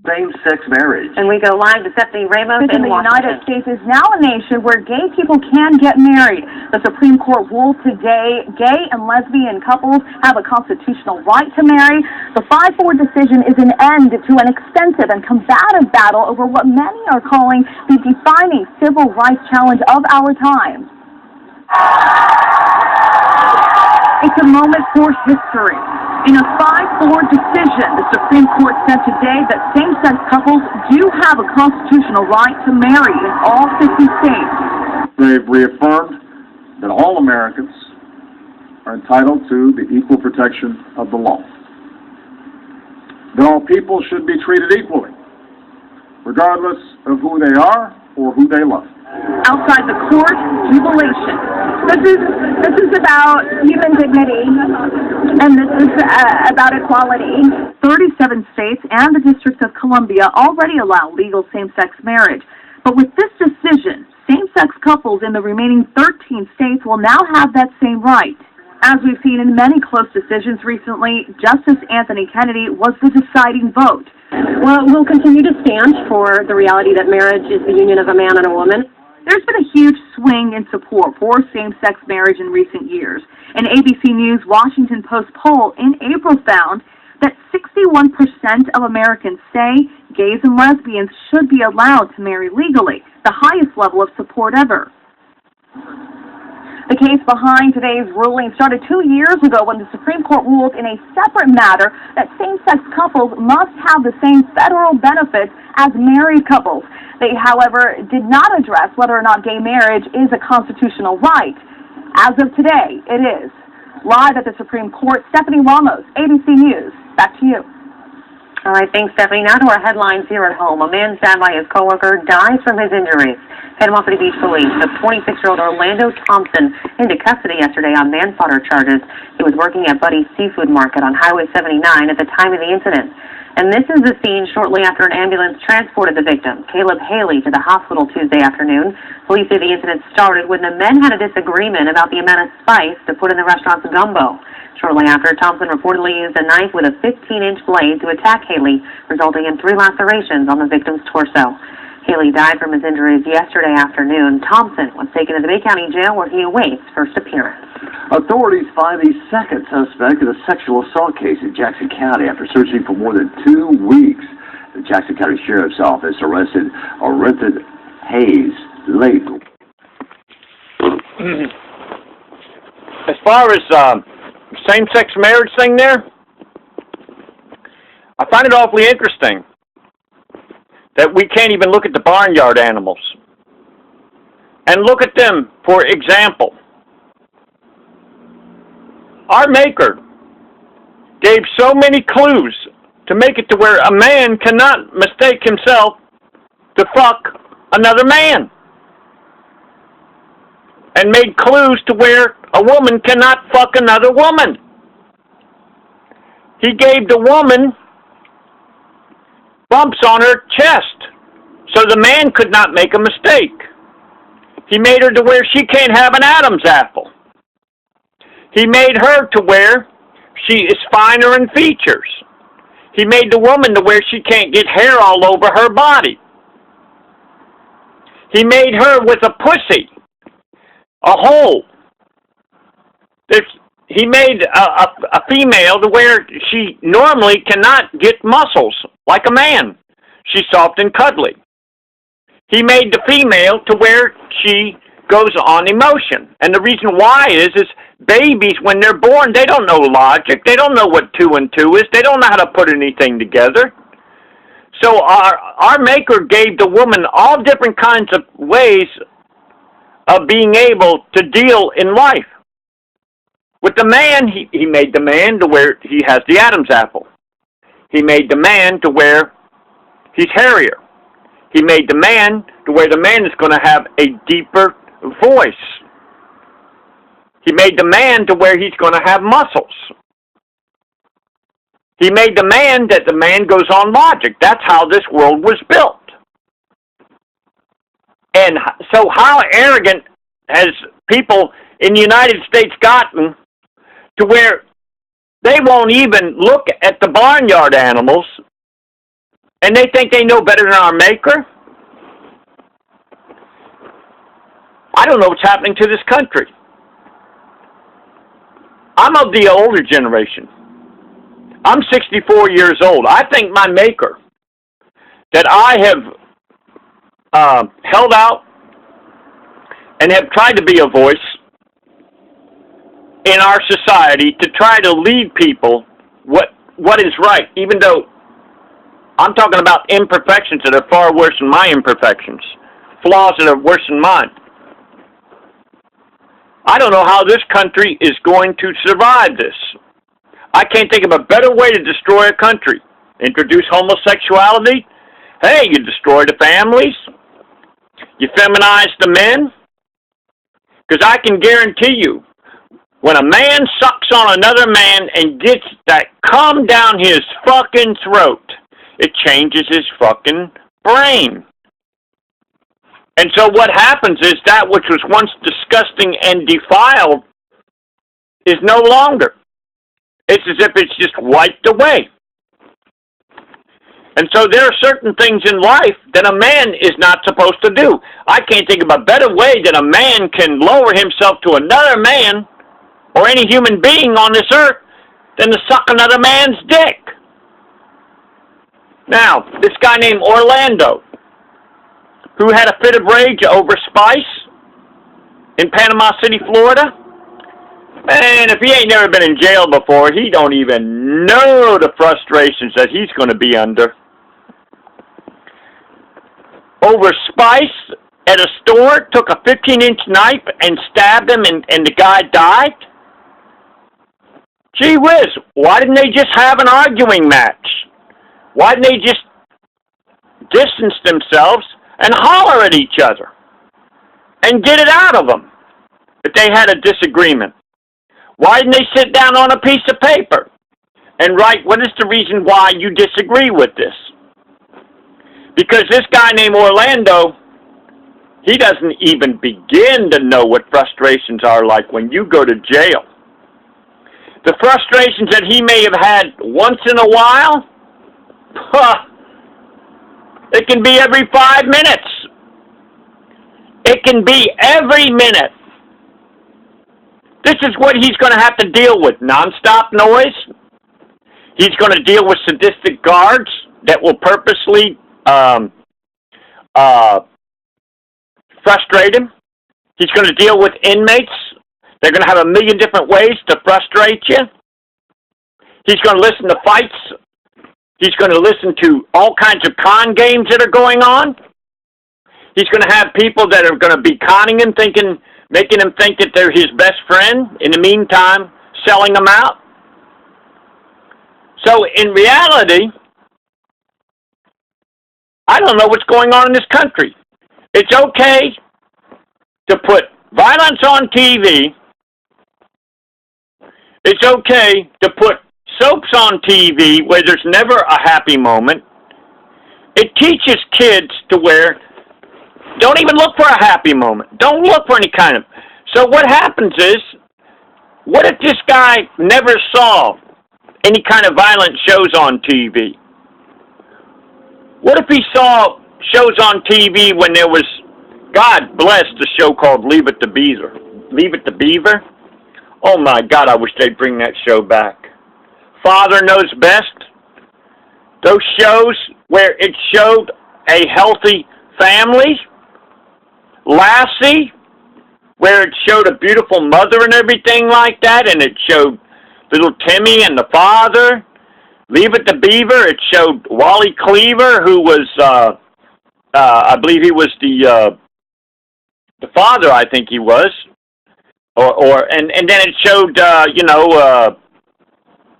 same-sex marriage. And we go live to Stephanie Ramos in the United States is now a nation where gay people can get married. The Supreme Court ruled today gay and lesbian couples have a constitutional right to marry. The 5-4 decision is an end to an extensive and combative battle over what many are calling the defining civil rights challenge of our time. It's a moment for history. In a 5-4 decision, the Supreme Court said today that same-sex couples do have a constitutional right to marry in all 50 states. They've reaffirmed that all Americans are entitled to the equal protection of the law. That all people should be treated equally, regardless of who they are or who they love. Outside the court, jubilation. This is about human dignity, and this is about equality. 37 states and the District of Columbia already allow legal same-sex marriage. But with this decision, same-sex couples in the remaining 13 states will now have that same right. As we've seen in many close decisions recently, Justice Anthony Kennedy was the deciding vote. Well, we'll continue to stand for the reality that marriage is the union of a man and a woman. There's been a huge swing in support for same-sex marriage in recent years. An ABC News Washington Post poll in April found that 61% of Americans say gays and lesbians should be allowed to marry legally, the highest level of support ever. The case behind today's ruling started 2 years ago when the Supreme Court ruled in a separate matter that same-sex couples must have the same federal benefits as married couples. They, however, did not address whether or not gay marriage is a constitutional right. As of today, it is. Live at the Supreme Court, Stephanie Ramos, ABC News. Back to you. All right, thanks, Stephanie. Now to our headlines here at home. A man stabbed by his coworker dies from his injuries. Panama City Beach Police took 26-year-old Orlando Thompson into custody yesterday on manslaughter charges. He was working at Buddy's Seafood Market on Highway 79 at the time of the incident. And this is the scene shortly after an ambulance transported the victim, Caleb Haley, to the hospital Tuesday afternoon. Police say the incident started when the men had a disagreement about the amount of spice to put in the restaurant's gumbo. Shortly after, Thompson reportedly used a knife with a 15-inch blade to attack Haley, resulting in 3 lacerations on the victim's torso. Haley died from his injuries yesterday afternoon. Thompson was taken to the Bay County Jail where he awaits first appearance. Authorities find the second suspect in a sexual assault case in Jackson County after searching for more than 2 weeks. The Jackson County Sheriff's Office arrested Orenthon Hayes late. As far as same-sex marriage thing there, I find it awfully interesting that we can't even look at the barnyard animals and look at them for example. Our Maker gave so many clues to make it to where a man cannot mistake himself to fuck another man, and made clues to where a woman cannot fuck another woman. He gave the woman bumps on her chest so the man could not make a mistake. He made her to where she can't have an Adam's apple. He made her to where she is finer in features. He made the woman to where she can't get hair all over her body. He made her with a pussy, a hole. He made a female to where she normally cannot get muscles like a man. She's soft and cuddly. He made the female to where she goes on emotion. And the reason why is babies, when they're born, they don't know logic. They don't know what 2 and 2 is. They don't know how to put anything together. So our Maker gave the woman all different kinds of ways of being able to deal in life. With the man, he made the man to where he has the Adam's apple. He made the man to where he's hairier. He made the man to where the man is going to have a deeper voice. He made the man to where he's going to have muscles. He made the man that the man goes on logic. That's how this world was built. And so how arrogant has people in the United States gotten to where they won't even look at the barnyard animals And they think they know better than our Maker? I don't know what's happening to this country. I'm of the older generation. I'm 64 years old. I think my Maker, that I have held out and have tried to be a voice in our society to try to lead people what is right, even though I'm talking about imperfections that are far worse than my imperfections, flaws that are worse than mine. I don't know how this country is going to survive this. I can't think of a better way to destroy a country. Introduce homosexuality. Hey, you destroy the families. You feminize the men. Because I can guarantee you, when a man sucks on another man and gets that cum down his fucking throat, it changes his fucking brain. And so what happens is that which was once disgusting and defiled is no longer. It's as if it's just wiped away. And so there are certain things in life that a man is not supposed to do. I can't think of a better way that a man can lower himself to another man or any human being on this earth than to suck another man's dick. Now, this guy named Orlando, who had a fit of rage over Spice in Panama City, Florida, man, if he ain't never been in jail before, he don't even know the frustrations that he's going to be under. Over Spice at a store, took a 15-inch knife and stabbed him, and the guy died? Gee whiz, why didn't they just have an arguing match? Why didn't they just distance themselves and holler at each other and get it out of them if they had a disagreement? Why didn't they sit down on a piece of paper and write, what is the reason why you disagree with this? Because this guy named Orlando, he doesn't even begin to know what frustrations are like when you go to jail. The frustrations that he may have had once in a while, it can be every 5 minutes. It can be every minute. This is what he's going to have to deal with. Nonstop noise. He's going to deal with sadistic guards that will purposely frustrate him. He's going to deal with inmates. They're going to have a million different ways to frustrate you. He's going to listen to fights. He's going to listen to all kinds of con games that are going on. He's going to have people that are going to be conning him, making him think that they're his best friend. In the meantime, selling him out. So in reality, I don't know what's going on in this country. It's okay to put violence on TV. It's okay to put soaps on TV where there's never a happy moment. It teaches kids to where don't even look for a happy moment. Don't look for any kind of... So what happens is, what if this guy never saw any kind of violent shows on TV? What if he saw shows on TV when there was, God bless the show called Leave It to Beaver. Leave It to Beaver? Oh my God, I wish they'd bring that show back. Father Knows Best. Those shows where it showed a healthy family. Lassie, where it showed a beautiful mother and everything like that, and it showed little Timmy and the father. Leave It to Beaver, it showed Wally Cleaver, who was, I believe he was the father, I think he was. And then it showed,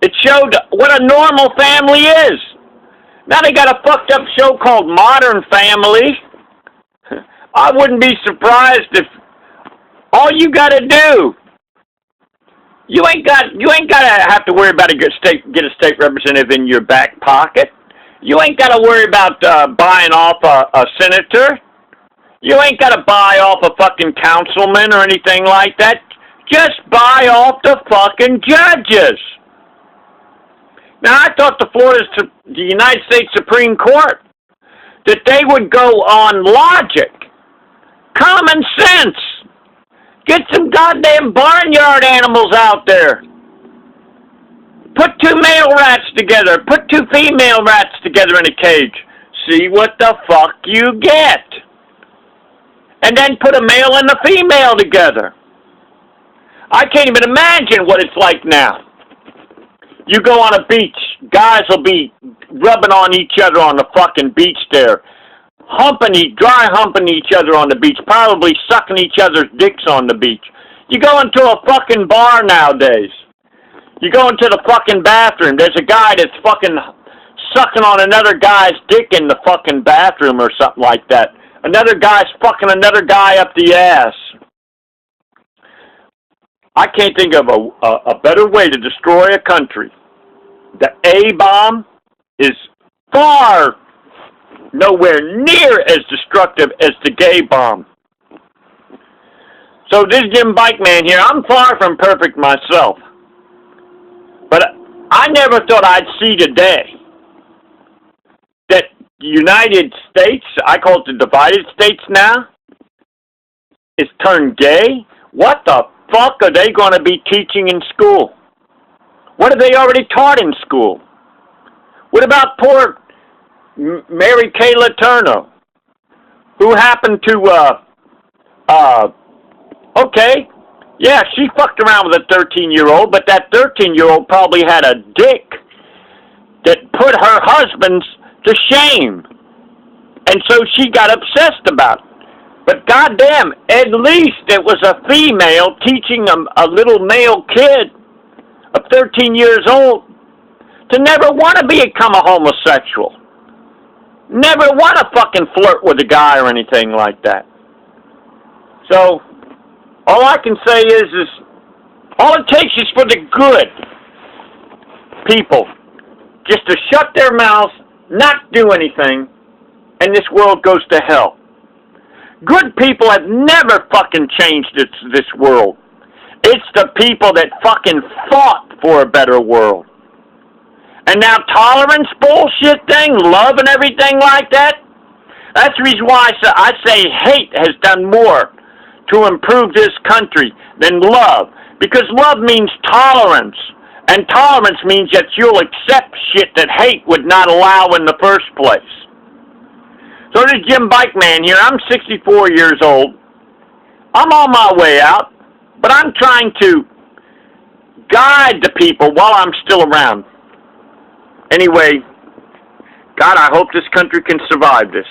it showed what a normal family is. Now they got a fucked up show called Modern Family. I wouldn't be surprised if all you got to do, you ain't got to have to worry about get a state representative in your back pocket. You ain't got to worry about buying off a senator. You ain't got to buy off a fucking councilman or anything like that. Just buy off the fucking judges. Now, I thought the United States Supreme Court, that they would go on logic, common sense. Get some goddamn barnyard animals out there. Put 2 male rats together. Put 2 female rats together in a cage. See what the fuck you get. And then put a male and a female together. I can't even imagine what it's like now. You go on a beach, guys will be rubbing on each other on the fucking beach there. Dry humping each other on the beach, probably sucking each other's dicks on the beach. You go into a fucking bar nowadays. You go into the fucking bathroom, there's a guy that's fucking sucking on another guy's dick in the fucking bathroom or something like that. Another guy's fucking another guy up the ass. I can't think of a better way to destroy a country. The A-bomb is far nowhere near as destructive as the gay bomb. So this is Jimbikeman here. I'm far from perfect myself. But I never thought I'd see today that the United States, I call it the divided states now, is turned gay. What the fuck are they going to be teaching in school? What have they already taught in school? What about poor Mary Kay Letourneau, who happened to, okay, yeah, she fucked around with a 13-year-old, but that 13-year-old probably had a dick that put her husband's to shame. And so she got obsessed about it. But goddamn, at least it was a female teaching a little male kid of 13 years old to never want to become a homosexual. Never want to fucking flirt with a guy or anything like that. So, all I can say is all it takes is for the good people just to shut their mouths, not do anything, and this world goes to hell. Good people have never fucking changed this world. It's the people that fucking fought for a better world. And now tolerance bullshit thing, love and everything like that, that's the reason why I say hate has done more to improve this country than love. Because love means tolerance. And tolerance means that you'll accept shit that hate would not allow in the first place. So this is Jimbikeman here. I'm 64 years old. I'm on my way out. But I'm trying to guide the people while I'm still around. Anyway, God, I hope this country can survive this.